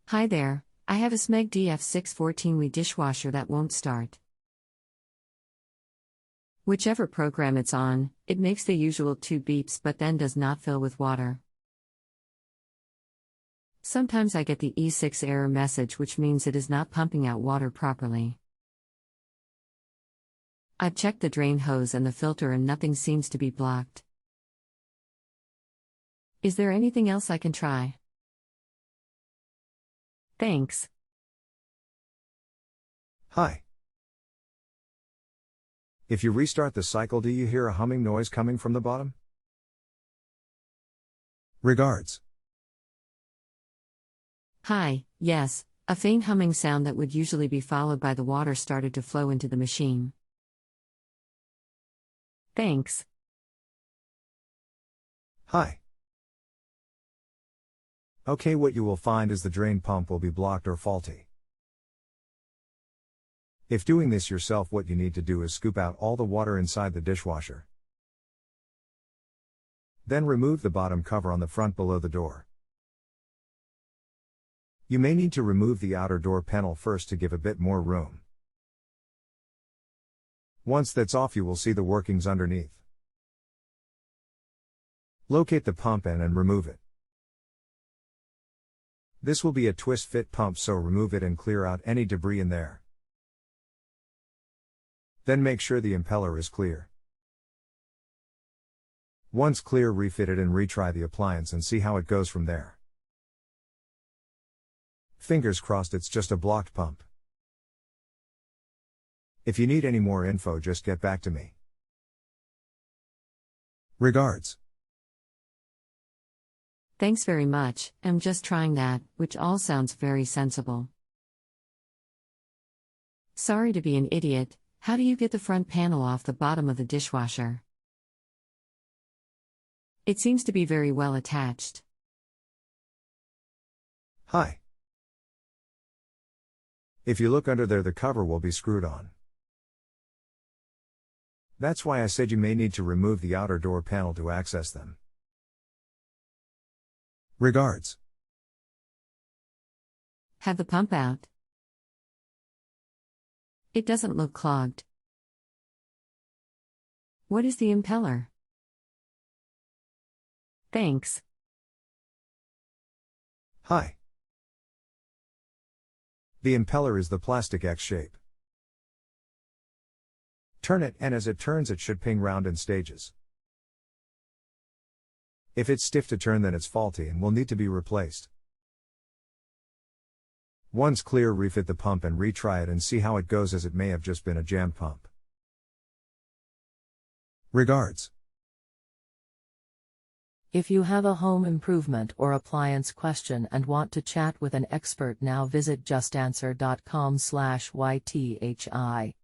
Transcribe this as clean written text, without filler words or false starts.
Hi there, I have a Smeg DF614WE dishwasher that won't start. Whichever program it's on, it makes the usual 2 beeps but then does not fill with water. Sometimes I get the E6 error message, which means it is not pumping out water properly. I've checked the drain hose and the filter and nothing seems to be blocked. Is there anything else I can try? Thanks. Hi. If you restart the cycle, do you hear a humming noise coming from the bottom? Regards. Hi, yes, a faint humming sound that would usually be followed by the water started to flow into the machine. Thanks. Hi. Okay, what you will find is the drain pump will be blocked or faulty. If doing this yourself, what you need to do is scoop out all the water inside the dishwasher. Then remove the bottom cover on the front below the door. You may need to remove the outer door panel first to give a bit more room. Once that's off, you will see the workings underneath. Locate the pump end and remove it. This will be a twist fit pump, so remove it and clear out any debris in there. Then make sure the impeller is clear. Once clear, refit it and retry the appliance and see how it goes from there. Fingers crossed it's just a blocked pump. If you need any more info, just get back to me. Regards. Thanks very much, I'm just trying that, which all sounds very sensible. Sorry to be an idiot, how do you get the front panel off the bottom of the dishwasher? It seems to be very well attached. Hi. If you look under there, the cover will be screwed on. That's why I said you may need to remove the outer door panel to access them. Regards. Have the pump out. It doesn't look clogged. What is the impeller? Thanks. Hi. The impeller is the plastic X shape. Turn it, and as it turns, it should ping round in stages. If it's stiff to turn, then it's faulty and will need to be replaced. Once clear, refit the pump and retry it and see how it goes, as it may have just been a jammed pump. Regards. If you have a home improvement or appliance question and want to chat with an expert, now visit JustAnswer.com/YTHI.